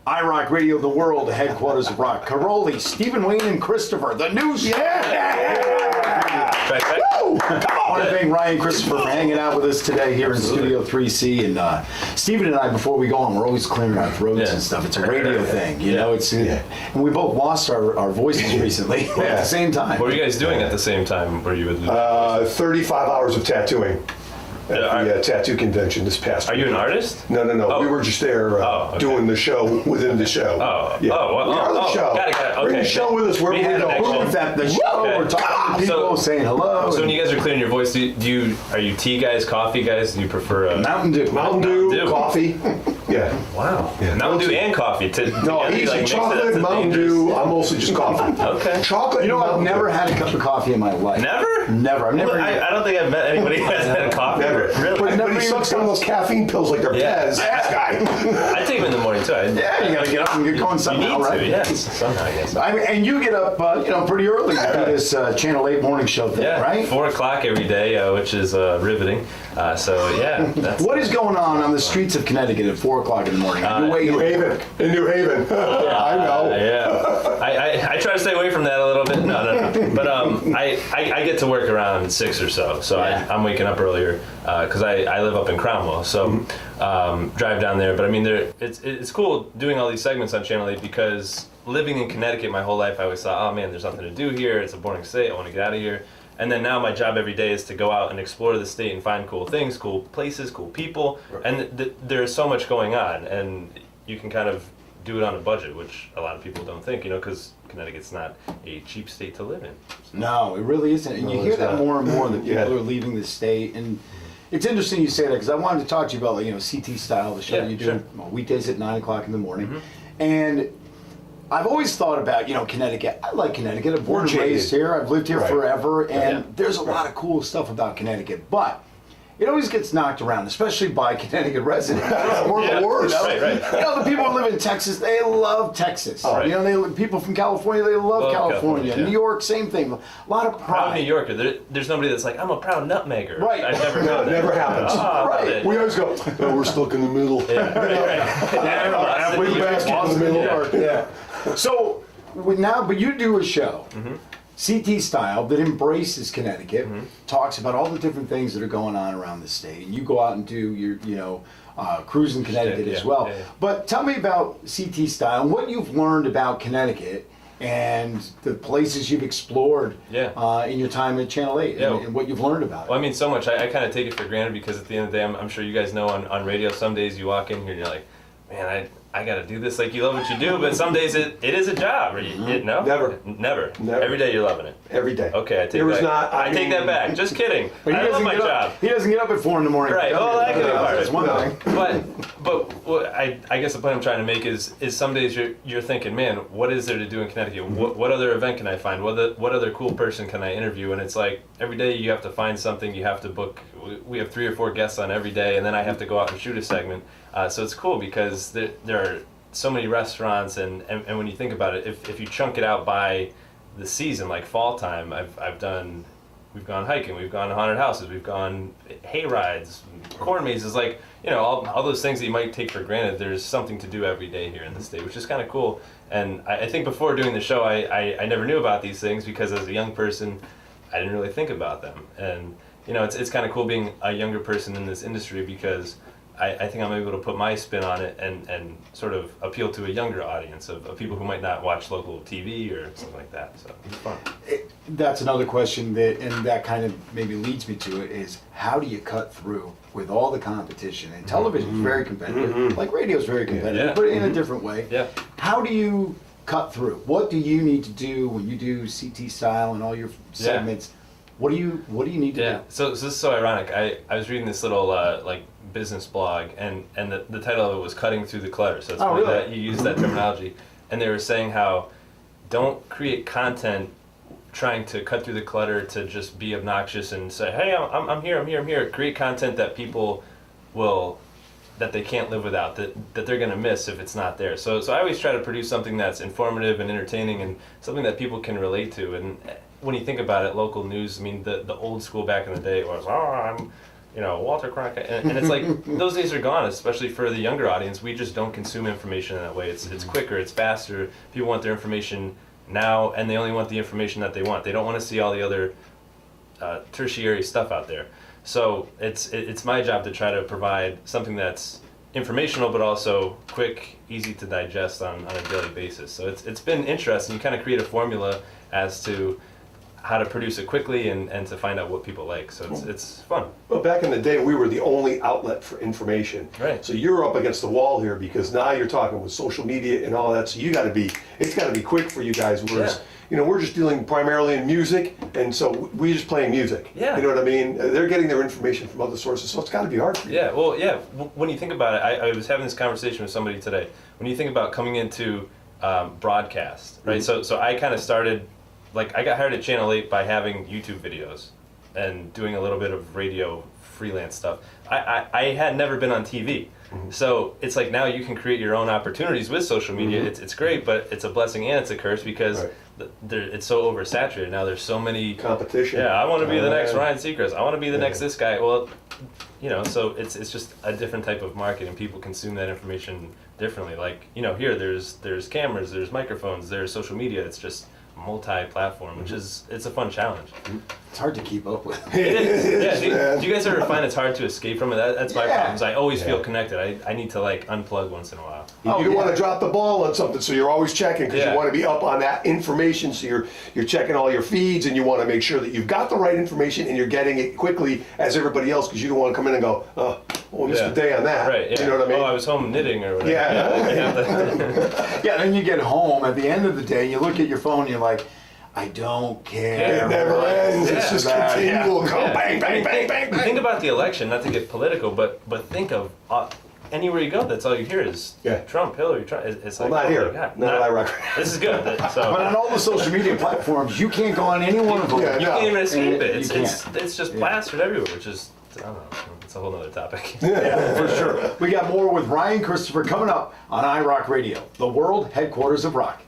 iRock Radio, the world, the headquarters of rock. Karolyi, Stephen Wayne, and Kristafer, the new show. Woo! Come on. I want to thank Ryan and Kristafer for hanging out with us today here in Studio 3C. And Stephen and I, before we go on, we're always clearing our throats and stuff. It's a radio thing, you know. It's and we both lost our voices recently at the same time. What were you guys doing at the same time? Were you with 35 hours of tattooing at the tattoo convention this past week. Are you an artist? No. Oh. We were just there doing the show within the show. We are the show. Got it. Okay. Bring the show with us wherever we go. Prove that the show, we're talking to people, saying hello. So when you guys are clearing your voice, are you tea guys, coffee guys? Do you prefer Mountain Dew? Mountain Dew, coffee. Yeah. Wow. Yeah. Mountain Dew and coffee. No, he's like chocolate, Mountain Dew. I'm mostly just coffee. Okay. Chocolate. You know, I've never had a cup of coffee in my life. Never? Never. I've never. I don't think I've met anybody who has had coffee. Never. Really? But he sucks down those caffeine pills like they're Pez. This guy. I take them in the morning too. Yeah, you gotta get up and get going somehow, right? Yes, somehow, yes. I mean, and you get up, pretty early to do this Channel 8 morning show thing, right? 4 o'clock every day, which is riveting. That's what is going on the streets of Connecticut at 4 o'clock in the morning? New Haven. In New Haven. I know. Yeah. I try to stay away from that a little bit. No. But I get to work around 6 or so. So I'm waking up earlier because I live up in Cromwell. So drive down there. But I mean, it's cool doing all these segments on Channel 8 because living in Connecticut my whole life, I always thought, oh man, there's nothing to do here. It's a boring state. I want to get out of here. And then now my job every day is to go out and explore the state and find cool things, cool places, cool people. Right. And there's so much going on. And you can kind of do it on a budget, which a lot of people don't think, because Connecticut's not a cheap state to live in. No, it really isn't. And you hear that more and more, that people are leaving the state. And it's interesting you say that, because I wanted to talk to you about, CT Style, the show you do weekdays at 9 o'clock in the morning. Mm-hmm. And I've always thought about, Connecticut. I like Connecticut. I'm born and raised here. I've lived here forever. And there's a lot of cool stuff about Connecticut. But it always gets knocked around, especially by Connecticut residents. We're the worst. Right. The people who live in Texas, they love Texas. Right. People from California, they love California. New York, same thing. A lot of pride. Proud New Yorker. There's nobody that's like, I'm a proud nutmegger. Right. I've never No, it never happens. Right. We always go, we're stuck in the middle. Halfway the basket in the middle. Yeah. So but you do a show. Mm-hmm. CT Style, that embraces Connecticut, talks about all the different things that are going on around the state. And you go out and do your, cruise in Connecticut as well. Yeah. But tell me about CT Style and what you've learned about Connecticut and the places you've explored in your time at Channel 8 and what you've learned about it. Well, I mean, so much. I kind of take it for granted because at the end of the day, I'm sure you guys know on radio, some days you walk in here and you're like, man, I got to do this. Like, you love what you do, but some days it is a job. No? Never. Every day you're loving it. Every day. Okay, I take that back. Just kidding. I love my job. He doesn't get up at 4 in the morning. Right. Oh, that could be part of it. That's one thing. But what I guess the point I'm trying to make is some days you're thinking, man, what is there to do in Connecticut? What other event can I find? What other cool person can I interview? And it's like every day you have to find something. You have to book. We have 3 or 4 guests on every day, and then I have to go out and shoot a segment. So it's cool because there are so many restaurants, and when you think about it, if you chunk it out by the season, like fall time, we've gone hiking, we've gone to haunted houses, we've gone hay rides, corn mazes, all those things that you might take for granted. There's something to do every day here in the state, which is kind of cool. And I think before doing the show, I never knew about these things because as a young person, I didn't really think about them. And it's kind of cool being a younger person in this industry because I think I'm able to put my spin on it and sort of appeal to a younger audience of people who might not watch local TV or something like that. So it's fun. That's another question that kind of maybe leads me to it is, how do you cut through with all the competition? And television is very competitive, like radio is very competitive, but in a different way. Yeah. How do you cut through? What do you need to do when you do CT Style and all your segments? What do you need to do? So this is so ironic. I was reading this little business blog, and the title of it was "Cutting Through the Clutter." So it's funny that you use that terminology. And they were saying how don't create content trying to cut through the clutter to just be obnoxious and say, "Hey, I'm here." Create content that people that they can't live without, that they're going to miss if it's not there. So I always try to produce something that's informative and entertaining and something that people can relate to. And when you think about it, local news, I mean, the old school back in the day was, Walter Cronkite, and it's like those days are gone, especially for the younger audience. We just don't consume information in that way. It's quicker, it's faster. People want their information now, and they only want the information that they want. They don't want to see all the other tertiary stuff out there. So it's my job to try to provide something that's informational, but also quick, easy to digest on a daily basis. So it's been interesting. You kind of create a formula as to how to produce it quickly and to find out what people like. So it's fun. Well, back in the day, we were the only outlet for information. Right. So you're up against the wall here because now you're talking with social media and all that. So it's got to be quick for you guys. Whereas, we're just dealing primarily in music, and so we just playing music. Yeah. You know what I mean? They're getting their information from other sources, so it's got to be hard for you. Yeah. Well, yeah. When you think about it, I was having this conversation with somebody today. When you think about coming into broadcast, right? Mm-hmm. So I kind of started. Like, I got hired at Channel 8 by having YouTube videos and doing a little bit of radio freelance stuff. I had never been on TV. Mm-hmm. So it's like now you can create your own opportunities with social media. Mm-hmm. It's great, but it's a blessing and it's a curse because it's so oversaturated. Now there's so many... Competition. Yeah, I want to be the next Ryan Seacrest. I want to be the next this guy. Well, so it's just a different type of market, and people consume that information differently. Like, here there's cameras, there's microphones, there's social media. It's just multi-platform, which it's a fun challenge. It's hard to keep up with. It is. Yeah. Do you guys ever find it's hard to escape from it? That's my problem. I always feel connected. I need to unplug once in a while. You don't want to drop the ball on something, so you're always checking because you want to be up on that information. So you're checking all your feeds, and you want to make sure that you've got the right information and you're getting it quickly as everybody else, because you don't want to come in and go, we missed a day on that. Right. Yeah. You know what I mean? Oh, I was home knitting or whatever. Yeah. Then you get home at the end of the day, you look at your phone, and you're like, I don't care. It never ends. It's just continual. Bang, bang, bang, bang, bang. Think about the election, not to get political, but think of anywhere you go, that's all you hear is Trump, Hillary, Trump. It's like, not here. God, not Iraq. This is good. But on all the social media platforms, you can't go on any one of them. Yeah, you can't even escape it. You It's just plastered everywhere, which is, I don't know, it's a whole other topic. Yeah, for sure. We got more with Ryan Kristafer coming up on iRock Radio, the world headquarters of rock.